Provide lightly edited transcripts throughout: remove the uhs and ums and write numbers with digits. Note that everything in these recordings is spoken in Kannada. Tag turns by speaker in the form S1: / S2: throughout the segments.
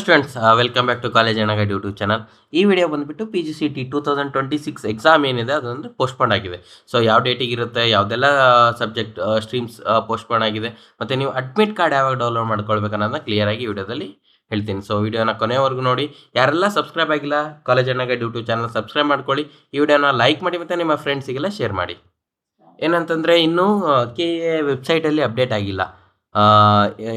S1: Students welcome back to college ಅಣ್ಣಗೈಡ್ ಯೂಟ್ಯೂಬ್ ಚಾನಲ್. ಈ ವಿಡಿಯೋ ಬಂದುಬಿಟ್ಟು PGCET 2026 ಎಕ್ಸಾಮ್ ಏನಿದೆ ಅದೊಂದು ಪೋಸ್ಟ್ಪೋನ್ ಆಗಿದೆ. ಸೊ ಯಾವ ಡೇಟಿಗೆ ಇರುತ್ತೆ, ಯಾವುದೆಲ್ಲ ಸಬ್ಜೆಕ್ಟ್ ಸ್ಟ್ರೀಮ್ಸ್ ಪೋಸ್ಟ್ಪೋನ್ ಆಗಿದೆ, ಮತ್ತು ನೀವು ಅಡ್ಮಿಟ್ ಕಾರ್ಡ್ ಯಾವಾಗ ಡೌನ್ಲೋಡ್ ಮಾಡ್ಕೊಳ್ಬೇಕು ಅನ್ನೋದನ್ನ ಕ್ಲಿಯರಾಗಿ ವಿಡಿಯೋದಲ್ಲಿ ಹೇಳ್ತೀನಿ. ಸೊ ವಿಡಿಯೋನ ಕೊನೆವರೆಗೂ ನೋಡಿ. ಯಾರೆಲ್ಲ ಸಬ್ಸ್ಕ್ರೈಬ್ ಆಗಿಲ್ಲ ಕಾಲೇಜ್ ಅಣ್ಣಗೈಡ್ ಯೂಟ್ಯೂಬ್ ಚಾನಲ್ ಸಬ್ಸ್ಕ್ರೈಬ್ ಮಾಡ್ಕೊಳ್ಳಿ. ಈ ವಿಡಿಯೋನ ಲೈಕ್ ಮಾಡಿ ಮತ್ತು ನಿಮ್ಮ ಫ್ರೆಂಡ್ಸಿಗೆಲ್ಲ ಶೇರ್ ಮಾಡಿ. ಏನಂತಂದರೆ ಇನ್ನೂ KA ವೆಬ್ಸೈಟಲ್ಲಿ ಅಪ್ಡೇಟ್ ಆಗಿಲ್ಲ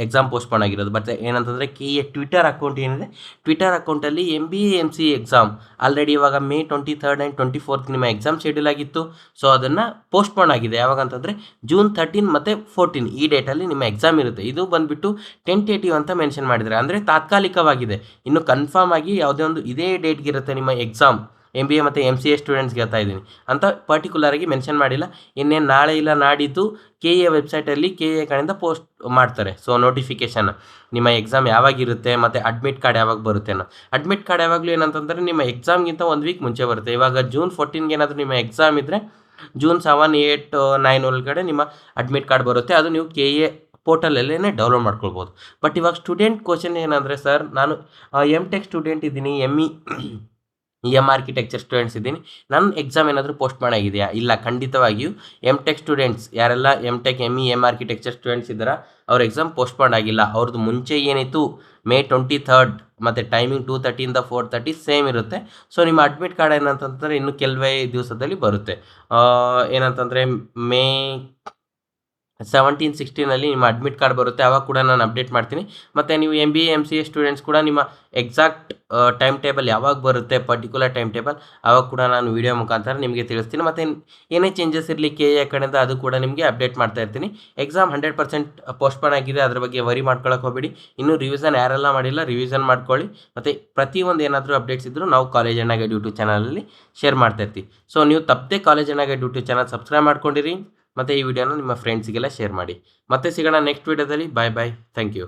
S1: ಎಕ್ಸಾಮ್ ಪೋಸ್ಟ್ಪೋನ್ ಆಗಿರೋದು. ಬಟ್ ಏನಂತಂದರೆ KA ಟ್ವಿಟರ್ ಅಕೌಂಟ್ ಏನಿದೆ, ಟ್ವಿಟರ್ ಅಕೌಂಟಲ್ಲಿ MBA MCA ಎಕ್ಸಾಮ್ ಆಲ್ರೆಡಿ ಇವಾಗ May 23rd ಆ್ಯಂಡ್ 24th ನಿಮ್ಮ ಎಕ್ಸಾಮ್ ಶೆಡ್ಯೂಲ್ ಆಗಿತ್ತು. ಸೊ ಅದನ್ನು ಪೋಸ್ಟ್ಪೋನ್ ಆಗಿದೆ. ಯಾವಾಗ ಅಂತಂದರೆ June 13 ಮತ್ತು 14 ಈ ಡೇಟಲ್ಲಿ ನಿಮ್ಮ ಎಕ್ಸಾಮ್ ಇರುತ್ತೆ. ಇದು ಬಂದುಬಿಟ್ಟು ಟೆಂಟೇಟಿವ್ ಅಂತ ಮೆನ್ಷನ್ ಮಾಡಿದ್ದಾರೆ, ಅಂದರೆ ತಾತ್ಕಾಲಿಕವಾಗಿದೆ. ಇನ್ನು ಕನ್ಫರ್ಮ್ ಆಗಿ ಯಾವುದೇ ಒಂದು ಇದೇ ಡೇಟ್ಗೆ ಇರುತ್ತೆ ನಿಮ್ಮ ಎಕ್ಸಾಮ್. MBA ಮತ್ತು MCA ಸ್ಟೂಡೆಂಟ್ಸ್ಗೆ ಹೇಳ್ತಾ ಇದ್ದೀನಿ ಅಂತ ಪರ್ಟಿಕ್ಯುಲರಾಗಿ ಮೆನ್ಷನ್ ಮಾಡಿಲ್ಲ. ಇನ್ನೇನು ನಾಳೆ ಇಲ್ಲ ನಾಡಿದ್ದು KA ವೆಬ್ಸೈಟಲ್ಲಿ KA ಕಡೆಯಿಂದ ಪೋಸ್ಟ್ ಮಾಡ್ತಾರೆ. ಸೊ ನೋಟಿಫಿಕೇಷನ್ ನಿಮ್ಮ ಎಕ್ಸಾಮ್ ಯಾವಾಗಿರುತ್ತೆ ಮತ್ತು ಅಡ್ಮಿಟ್ ಕಾರ್ಡ್ ಯಾವಾಗ ಬರುತ್ತೆ ಅನ್ನೋ. ಅಡ್ಮಿಟ್ ಕಾರ್ಡ್ ಯಾವಾಗಲೂ ಏನಂತಂದರೆ ನಿಮ್ಮ ಎಕ್ಸಾಮ್ಗಿಂತ 1 ವೀಕ್ ಮುಂಚೆ ಬರುತ್ತೆ. ಇವಾಗ June 14ಗೆ ಏನಾದರೂ ನಿಮ್ಮ ಎಕ್ಸಾಮ್ ಇದ್ದರೆ June 7, 8, 9 ಒಳಗಡೆ ನಿಮ್ಮ ಅಡ್ಮಿಟ್ ಕಾರ್ಡ್ ಬರುತ್ತೆ. ಅದು ನೀವು KA ಪೋರ್ಟಲಲ್ಲೇ ಡೌನ್ಲೋಡ್ ಮಾಡ್ಕೊಳ್ಬೋದು. ಬಟ್ ಇವಾಗ ಸ್ಟೂಡೆಂಟ್ ಕ್ವಶನ್ ಏನಂದರೆ, ಸರ್ ನಾನು MTech ಸ್ಟೂಡೆಂಟ್ ಇದ್ದೀನಿ, EM ಆರ್ಕಿಟೆಕ್ಚರ್ ಸ್ಟೂಡೆಂಟ್ಸ್ ಇದ್ದೀನಿ, ನನ್ನ ಎಕ್ಸಾಮ್ ಏನಾದರೂ ಪೋಸ್ಟ್ ಆಗಿದೆಯಾ? ಇಲ್ಲ, ಖಂಡಿತವಾಗಿಯೂ MTech ಸ್ಟೂಡೆಂಟ್ಸ್ ಯಾರೆಲ್ಲ MTech EM ಆರ್ಕಿಟೆಕ್ಚರ್ ಸ್ಟೂಡೆಂಟ್ಸ್ ಇದ್ದಾರಾ ಅವ್ರ ಎಕ್ಸಾಮ್ ಪೋಸ್ಟ್ಪೋನ್ ಆಗಿಲ್ಲ. ಅವ್ರದ್ದು ಮುಂಚೆ ಏನಿತ್ತು May 23rd ಮತ್ತು ಟೈಮಿಂಗ್ 2:30 ಇಂದ 4:30 ಸೇಮ್ ಇರುತ್ತೆ. ಸೊ ನಿಮ್ಮ ಅಡ್ಮಿಟ್ ಕಾರ್ಡ್ ಏನಂತಂದರೆ ಇನ್ನು ಕೆಲವೇ ದಿವಸದಲ್ಲಿ ಬರುತ್ತೆ. ಏನಂತಂದರೆ May 17, 16 ನಿಮ್ಮ ಅಡ್ಮಿಟ್ ಕಾರ್ಡ್ ಬರುತ್ತೆ. ಆವಾಗ ಕೂಡ ನಾನು ಅಪ್ಡೇಟ್ ಮಾಡ್ತೀನಿ. ಮತ್ತು ನೀವು MBA MCA ಸ್ಟೂಡೆಂಟ್ಸ್ ಕೂಡ ನಿಮ್ಮ ಎಕ್ಸಾಕ್ಟ್ ಟೈಮ್ ಟೇಬಲ್ ಯಾವಾಗ ಬರುತ್ತೆ, ಪರ್ಟಿಕ್ಯುಲರ್ ಟೈಮ್ ಟೇಬಲ್, ಆವಾಗ ಕೂಡ ನಾನು ವಿಡಿಯೋ ಮುಖಾಂತರ ನಿಮಗೆ ತಿಳಿಸ್ತೀನಿ. ಮತ್ತು ಏನೇ ಚೇಂಜಸ್ ಇರಲಿ KA ಕಡೆಯಿಂದ ಅದು ಕೂಡ ನಿಮಗೆ ಅಪ್ಡೇಟ್ ಮಾಡ್ತಾ ಇರ್ತೀನಿ. ಎಕ್ಸಾಮ್ 100% ಪೋಸ್ಟ್ಪೋನ್ ಆಗಿದೆ, ಅದ್ರ ಬಗ್ಗೆ ವರಿ ಮಾಡ್ಕೊಳ್ಳೋಕೆ ಹೋಗಬೇಡಿ. ಇನ್ನೂ ರಿವಿಷನ್ ಯಾರೆಲ್ಲ ಮಾಡಿಲ್ಲ ರಿವಿಷನ್ ಮಾಡ್ಕೊಳ್ಳಿ. ಮತ್ತು ಪ್ರತಿಯೊಂದು ಏನಾದರೂ ಅಪ್ಡೇಟ್ಸ್ ಇದ್ದರೂ ನಾವು ಕಾಲೇಜ್ ಅಣ್ಣಗೈಡ್ ಯೂಟ್ಯೂಬ್ ಚಾನಲಲ್ಲಿ ಶೇರ್ ಮಾಡ್ತಾ ಇರ್ತೀವಿ. ಸೊ ನೀವು ತಪ್ಪದೆ ಕಾಲೇಜ್ ಅಣ್ಣಗೈಡ್ ಯೂಟ್ಯೂಬ್ ಚಾನಲ್ ಸಬ್ಸ್ಕ್ರೈಬ್ ಮಾಡ್ಕೊಂಡಿರಿ ಮತ್ತು ಈ ವಿಡಿಯೋನ ನಿಮ್ಮ ಫ್ರೆಂಡ್ಸಿಗೆಲ್ಲ ಶೇರ್ ಮಾಡಿ. ಮತ್ತೆ ಸಿಗೋಣ ನೆಕ್ಸ್ಟ್ ವಿಡಿಯೋದಲ್ಲಿ. ಬಾಯ್ ಬಾಯ್, ಥ್ಯಾಂಕ್ ಯು.